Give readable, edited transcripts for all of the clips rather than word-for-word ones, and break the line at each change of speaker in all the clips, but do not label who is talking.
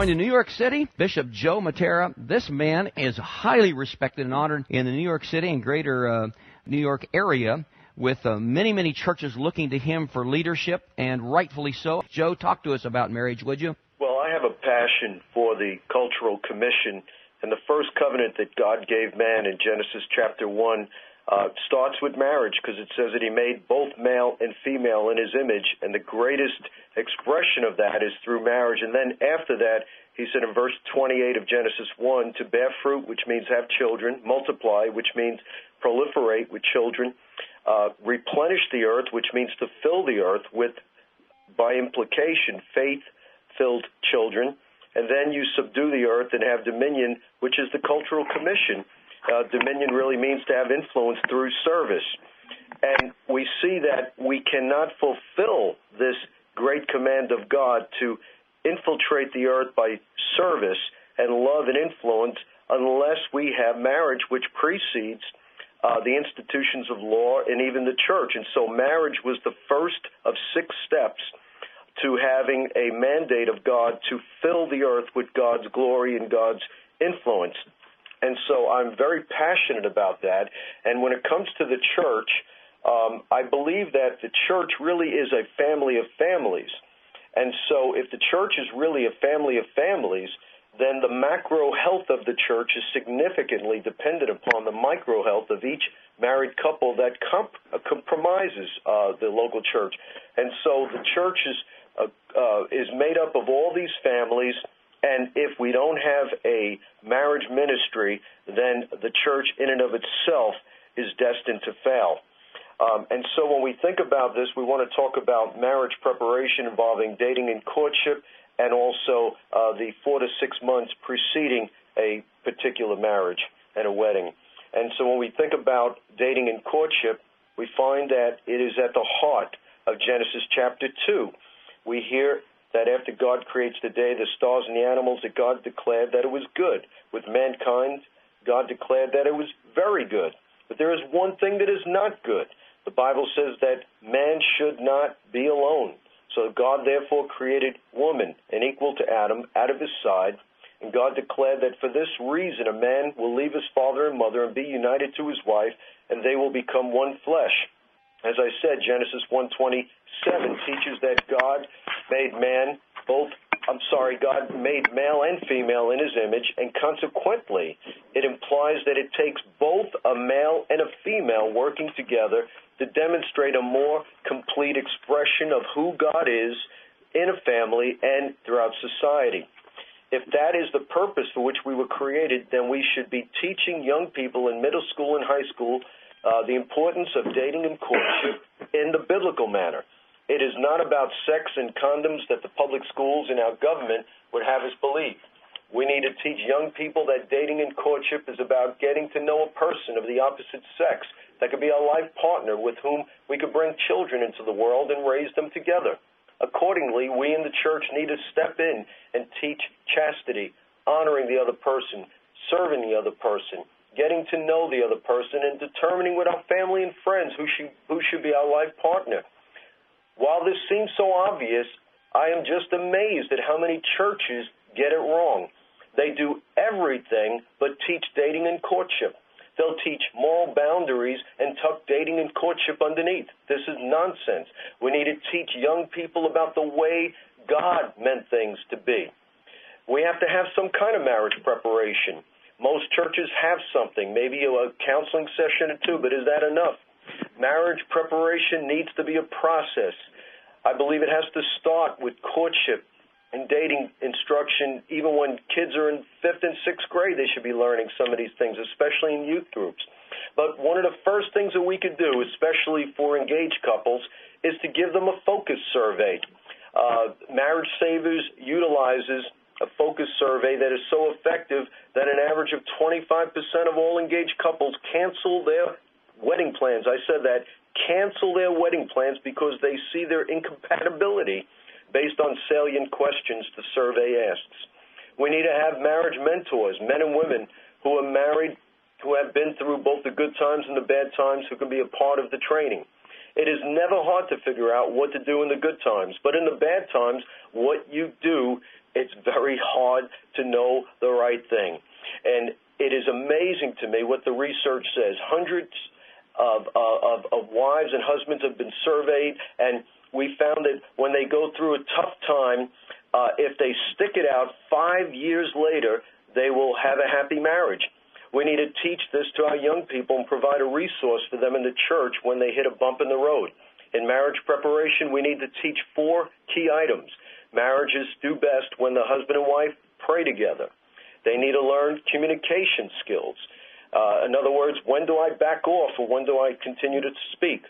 going to New York City, Bishop Joe Matera. This man is highly respected and honored in the New York City and greater New York area, with many, many churches looking to him for leadership, and rightfully so. Joe, talk to us about marriage, would you?
Well, I have a passion for the cultural commission, and the first covenant that God gave man in Genesis chapter 1 starts with marriage, because it says that he made both male and female in his image, and the greatest expression of that is through marriage. And then after that, he said in verse 28 of Genesis 1, to bear fruit, which means have children, multiply, which means proliferate with children, replenish the earth, which means to fill the earth with, by implication, faith-filled children, and then you subdue the earth and have dominion, which is the cultural commission. Dominion really means to have influence through service. And we see that we cannot fulfill this great command of God to infiltrate the earth by service and love and influence unless we have marriage, which precedes the institutions of law and even the church. And so marriage was the first of 6 steps to having a mandate of God to fill the earth with God's glory and God's influence. And so I'm very passionate about that. And when it comes to the church, I believe that the church really is a family of families. And so if the church is really a family of families, then the macro health of the church is significantly dependent upon the micro health of each married couple that compromises the local church. And so the church is made up of all these families, and if we don't have a marriage ministry, then the church in and of itself is destined to fail. And so when we think about this, we want to talk about marriage preparation involving dating and courtship, and also the 4 to 6 months preceding a particular marriage and a wedding. And so when we think about dating and courtship, we find that it is at the heart of Genesis chapter 2. We hear that after God creates the day, the stars and the animals, that God declared that it was good. With mankind, God declared that it was very good. But there is one thing that is not good. The Bible says that man should not be alone. So God therefore created woman, an equal to Adam, out of his side. And God declared that for this reason a man will leave his father and mother and be united to his wife, and they will become one flesh. As I said, Genesis 1:27 teaches that God made male and female in his image, and consequently it implies that it takes both a male and a female working together to demonstrate a more complete expression of who God is in a family and throughout society. If that is the purpose for which we were created, then we should be teaching young people in middle school and high school the importance of dating and courtship in the biblical manner. It is not about sex and condoms that the public schools and our government would have us believe. We need to teach young people that dating and courtship is about getting to know a person of the opposite sex that could be our life partner with whom we could bring children into the world and raise them together. Accordingly, we in the church need to step in and teach chastity, honoring the other person, serving the other person, getting to know the other person, and determining with our family and friends who should be our life partner. While this seems so obvious, I am just amazed at how many churches get it wrong. They do everything but teach dating and courtship. They'll teach moral boundaries and tuck dating and courtship underneath. This is nonsense. We need to teach young people about the way God meant things to be. We have to have some kind of marriage preparation. Most churches have something, maybe a counseling session or 2, but is that enough? Marriage preparation needs to be a process. I believe it has to start with courtship and dating instruction. Even when kids are in 5th and 6th grade, they should be learning some of these things, especially in youth groups. But one of the first things that we could do, especially for engaged couples, is to give them a focus survey. Marriage Savers utilizes a focus survey that is so effective that an average of 25% of all engaged couples cancel their wedding plans. I said that, cancel their wedding plans because they see their incompatibility based on salient questions the survey asks. We need to have marriage mentors, men and women who are married, who have been through both the good times and the bad times, who can be a part of the training. It is never hard to figure out what to do in the good times, but in the bad times, what you do it's very hard to know the right thing. And it is amazing to me what the research says. Hundreds of wives and husbands have been surveyed, and we found that when they go through a tough time, if they stick it out 5 years later, they will have a happy marriage. We need to teach this to our young people and provide a resource for them in the church when they hit a bump in the road. In marriage preparation, we need to teach 4 key items. Marriages do best when the husband and wife pray together. They need to learn communication skills. In other words, when do I back off or when do I continue to speak?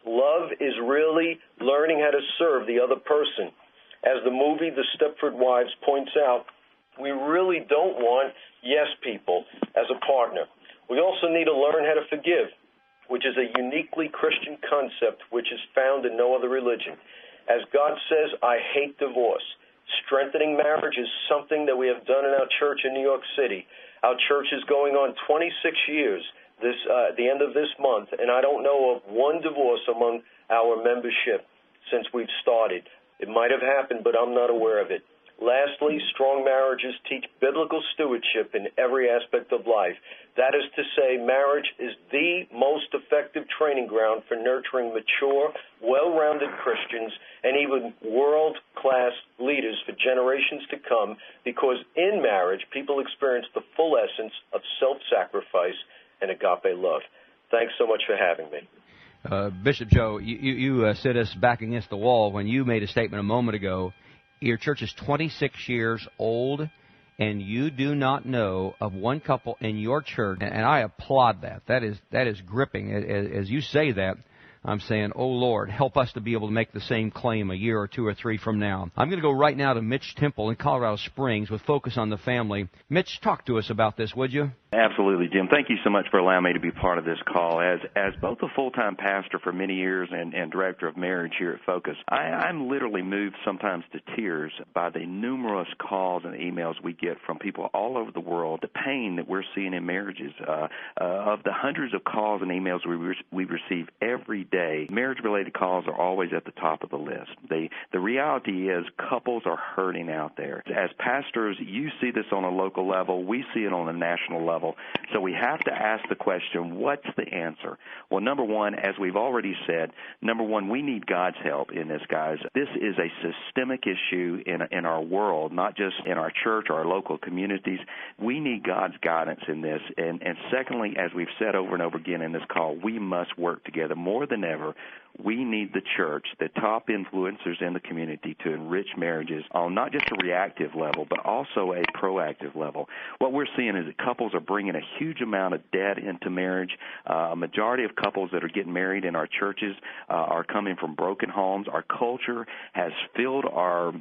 Love is really learning how to serve the other person. As the movie The Stepford Wives points out, we really don't want yes people as a partner. We also need to learn how to forgive, which is a uniquely Christian concept which is found in no other religion. As God says, I hate divorce. Strengthening marriage is something that we have done in our church in New York City. Our church is going on 26 years the end of this month, and I don't know of one divorce among our membership since we've started. It might have happened, but I'm not aware of it. Lastly, strong marriages teach biblical stewardship in every aspect of life. That is to say, marriage is the most effective training ground for nurturing mature, well-rounded Christians and even world-class leaders for generations to come, because in marriage, people experience the full essence of self-sacrifice and agape love. Thanks so much for having me.
Bishop Joe, you set us back against the wall when you made a statement a moment ago. Your church is 26 years old, and you do not know of one couple in your church, and I applaud that. That is gripping. As you say that, I'm saying, oh, Lord, help us to be able to make the same claim a year or 2 or 3 from now. I'm going to go right now to Mitch Temple in Colorado Springs with Focus on the Family. Mitch, talk to us about this, would you?
Absolutely, Jim. Thank you so much for allowing me to be part of this call. As both a full-time pastor for many years and director of marriage here at Focus, I'm literally moved sometimes to tears by the numerous calls and emails we get from people all over the world, the pain that we're seeing in marriages. Of the hundreds of calls and emails we receive every day, marriage-related calls are always at the top of the list. The reality is couples are hurting out there. As pastors, you see this on a local level. We see it on a national level. So we have to ask the question, what's the answer? Well, number one, as we've already said, we need God's help in this, guys. This is a systemic issue in our world, not just in our church or our local communities. We need God's guidance in this. And secondly, as we've said over and over again in this call, we must work together more than ever. We need the church, the top influencers in the community, to enrich marriages on not just a reactive level, but also a proactive level. What we're seeing is that couples are bringing a huge amount of debt into marriage. A majority of couples that are getting married in our churches are coming from broken homes. Our culture has filled our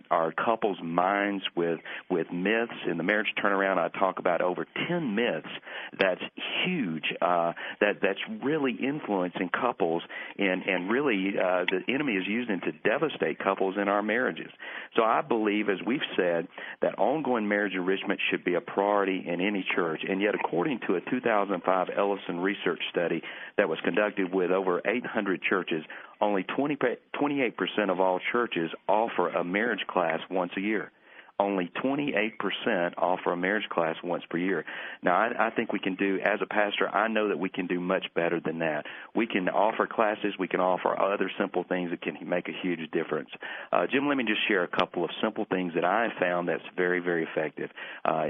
couples' minds with myths. In the marriage turnaround, I talk about over 10 myths that's huge, that's really influencing couples and really the enemy is using to devastate couples in our marriages. So I believe, as we've said, that ongoing marriage enrichment should be a priority in any church. And yet, according to a 2005 Ellison research study that was conducted with over 800 churches, only 28% of all churches offer a marriage class once a year. Only 28% offer a marriage class once per year. Now, I think we can do, as a pastor, I know that we can do much better than that. We can offer classes. We can offer other simple things that can make a huge difference. Jim, let me just share a couple of simple things that I have found that's very, very effective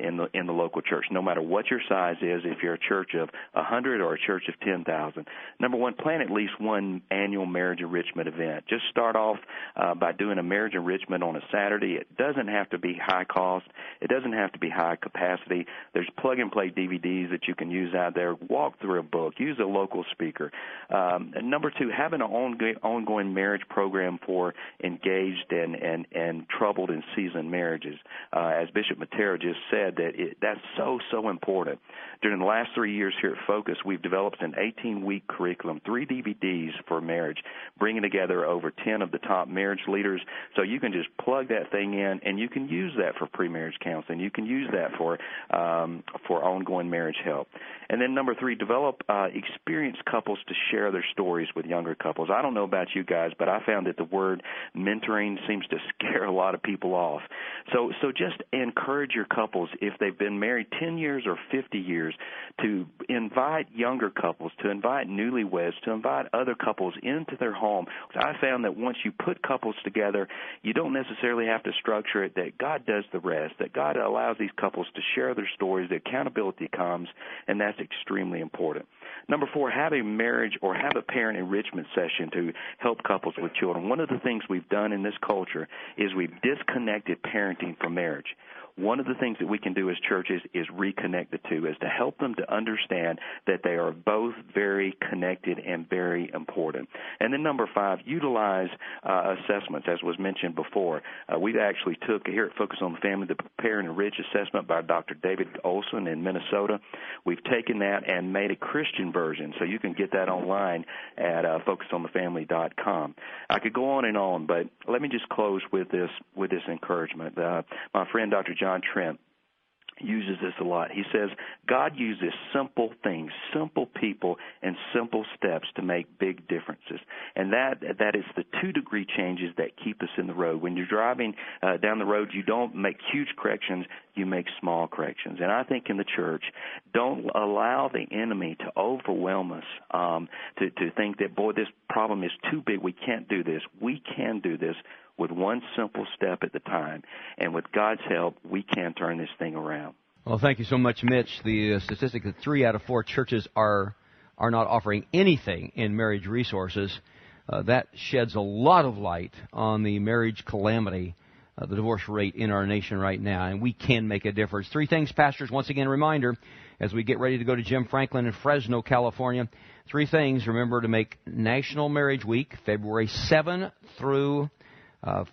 in the local church, no matter what your size is, if you're a church of 100 or a church of 10,000. Number one, plan at least one annual marriage enrichment event. Just start off by doing a marriage enrichment on a Saturday. It doesn't have to be high cost. It doesn't have to be high capacity. There's plug-and-play DVDs that you can use out there. Walk through a book. Use a local speaker. Number two, have an ongoing marriage program for engaged and troubled and seasoned marriages. As Bishop Matera just said, that's so important. During the last 3 years here at Focus, we've developed an 18-week curriculum, 3 DVDs for marriage, bringing together over 10 of the top marriage leaders. So you can just plug that thing in, and you can use use that for pre-marriage counseling. You can use that for ongoing marriage help. And then number 3, develop experienced couples to share their stories with younger couples. I don't know about you guys, but I found that the word mentoring seems to scare a lot of people off. So just encourage your couples, if they've been married 10 years or 50 years, to invite younger couples, to invite newlyweds, to invite other couples into their home. I found that once you put couples together, you don't necessarily have to structure it, that God does the rest, that God allows these couples to share their stories, the accountability comes, and that's extremely important. Number 4, have a marriage or have a parent enrichment session to help couples with children. One of the things we've done in this culture is we've disconnected parenting from marriage. One of the things that we can do as churches is reconnect the two, is to help them to understand that they are both very connected and very important. And then number 5, utilize assessments, as was mentioned before. We've actually took, here at Focus on the Family, the Prepare and Enrich assessment by Dr. David Olson in Minnesota. We've taken that and made a Christian version, so you can get that online at focusonthefamily.com. I could go on, but let me just close with this encouragement. My friend Dr. John Trent uses this a lot. He says, God uses simple things, simple people, and simple steps to make big differences. And that is the 2-degree changes that keep us in the road. When you're driving down the road, you don't make huge corrections, you make small corrections. And I think in the church, don't allow the enemy to overwhelm us, to think that, boy, this problem is too big, we can't do this. We can do this with one simple step at a time. And with God's help, we can turn this thing around.
Well, thank you so much, Mitch. The statistic that 3 out of 4 churches are not offering anything in marriage resources, that sheds a lot of light on the marriage calamity, the divorce rate in our nation right now, and we can make a difference. 3 things, pastors, once again, a reminder, as we get ready to go to Jim Franklin in Fresno, California. 3 things. Remember to make National Marriage Week, February 7 through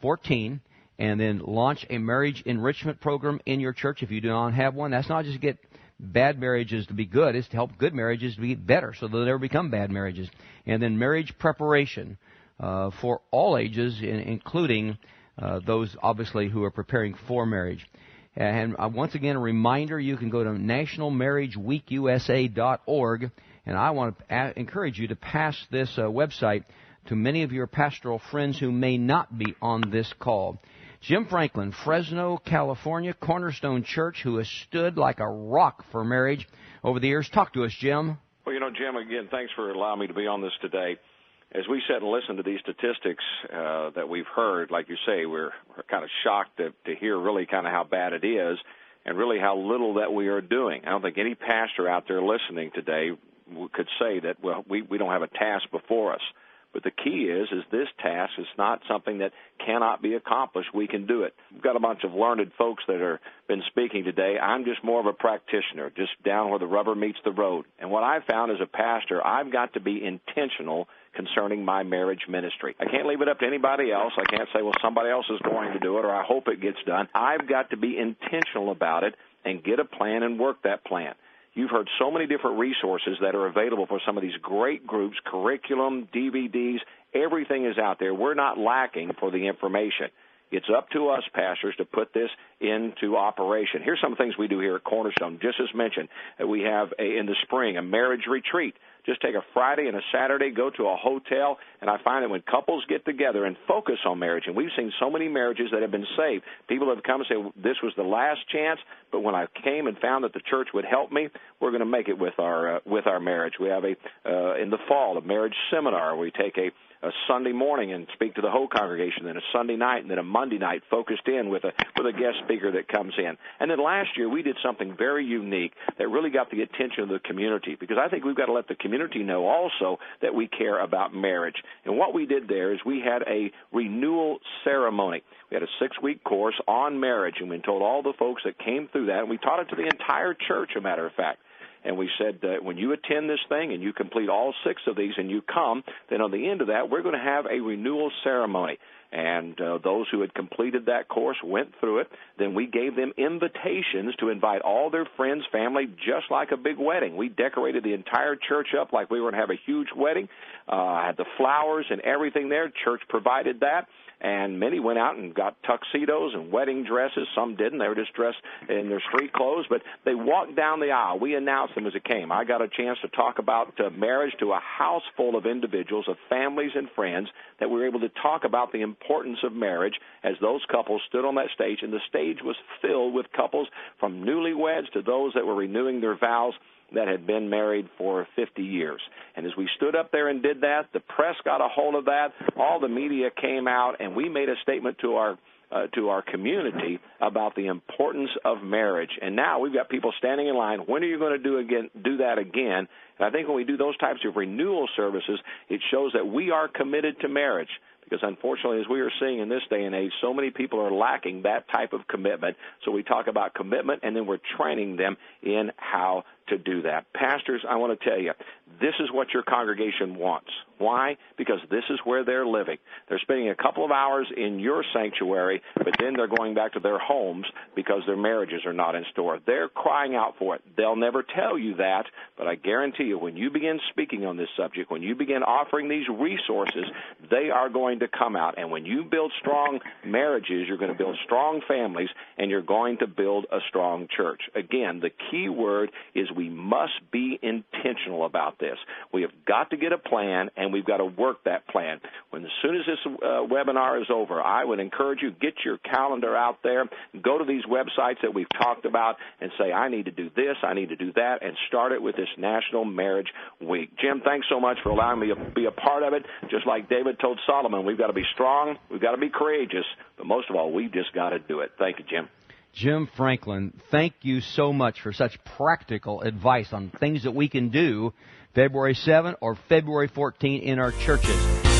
14, and then launch a marriage enrichment program in your church if you do not have one. That's not just to get bad marriages to be good, it's to help good marriages to be better so that they never become bad marriages. And then marriage preparation for all ages, including those obviously who are preparing for marriage. And once again, a reminder, you can go to nationalmarriageweekusa.org, and I want to encourage you to pass this website to many of your pastoral friends who may not be on this call. Jim Franklin, Fresno, California, Cornerstone Church, who has stood like a rock for marriage over the years. Talk to us, Jim.
Well, Jim, again, thanks for allowing me to be on this today. As we sit and listen to these statistics that we've heard, like you say, we're kind of shocked to hear really kind of how bad it is and really how little that we are doing. I don't think any pastor out there listening today could say that, well, we don't have a task before us. But the key is this task is not something that cannot be accomplished. We can do it. We've got a bunch of learned folks that are been speaking today. I'm just more of a practitioner, just down where the rubber meets the road. And what I've found as a pastor, I've got to be intentional concerning my marriage ministry. I can't leave it up to anybody else. I can't say, well, somebody else is going to do it, or I hope it gets done. I've got to be intentional about it and get a plan and work that plan. You've heard so many different resources that are available for some of these great groups, curriculum, DVDs, everything is out there. We're not lacking for the information. It's up to us, pastors, to put this into operation. Here's some things we do here at Cornerstone. Just as mentioned, we have in the spring a marriage retreat. Just take a Friday and a Saturday, go to a hotel, and I find that when couples get together and focus on marriage, and we've seen so many marriages that have been saved. People have come and say, this was the last chance, but when I came and found that the church would help me, we're going to make it with our marriage. We have in the fall, a marriage seminar. We take a Sunday morning and speak to the whole congregation, then a Sunday night, and then a Monday night focused in with a guest speaker that comes in. And then last year we did something very unique that really got the attention of the community, because I think we've got to let the community know also that we care about marriage. And what we did there is we had a renewal ceremony. We had a 6-week course on marriage, and we told all the folks that came through that, and we taught it to the entire church, a matter of fact. And we said that when you attend this thing and you complete all 6 of these and you come, then on the end of that, we're going to have a renewal ceremony. And those who had completed that course went through it. Then we gave them invitations to invite all their friends, family, just like a big wedding. We decorated the entire church up like we were going to have a huge wedding, had the flowers and everything there. Church provided that. and many went out and got tuxedos and wedding dresses. Some didn't. They were just dressed in their street clothes, but they walked down the aisle. We announced them as it came. I got a chance to talk about marriage to a house full of individuals, of families and friends, that we were able to talk about the importance of marriage as those couples stood on that stage, and the stage was filled with couples from newlyweds to those that were renewing their vows that had been married for 50 years. And as we stood up there and did that, the press got a hold of that, all the media came out, and we made a statement to our community about the importance of marriage. And now we've got people standing in line. When are you going to do that again? And I think when we do those types of renewal services, it shows that we are committed to marriage. Because unfortunately, as we are seeing in this day and age, so many people are lacking that type of commitment. So we talk about commitment, and then we're training them in how to do that. Pastors, I want to tell you, this is what your congregation wants. Why? Because this is where they're living. They're spending a couple of hours in your sanctuary, but then they're going back to their homes because their marriages are not in store. They're crying out for it. They'll never tell you that, but I guarantee you, when you begin speaking on this subject, when you begin offering these resources, they are going to come out. And when you build strong marriages, you're going to build strong families, and you're going to build a strong church. Again, the key word is we must be intentional about this. We have got to get a plan, and we've got to work that plan. As soon as this webinar is over, I would encourage you, get your calendar out there, go to these websites that we've talked about, and say, I need to do this, I need to do that, and start it with this National Marriage Week. Jim, thanks so much for allowing me to be a part of it. Just like David told Solomon, we've got to be strong, we've got to be courageous, but most of all, we've just got to do it. Thank you, Jim.
Jim Franklin, thank you so much for such practical advice on things that we can do February 7 or February 14 in our churches.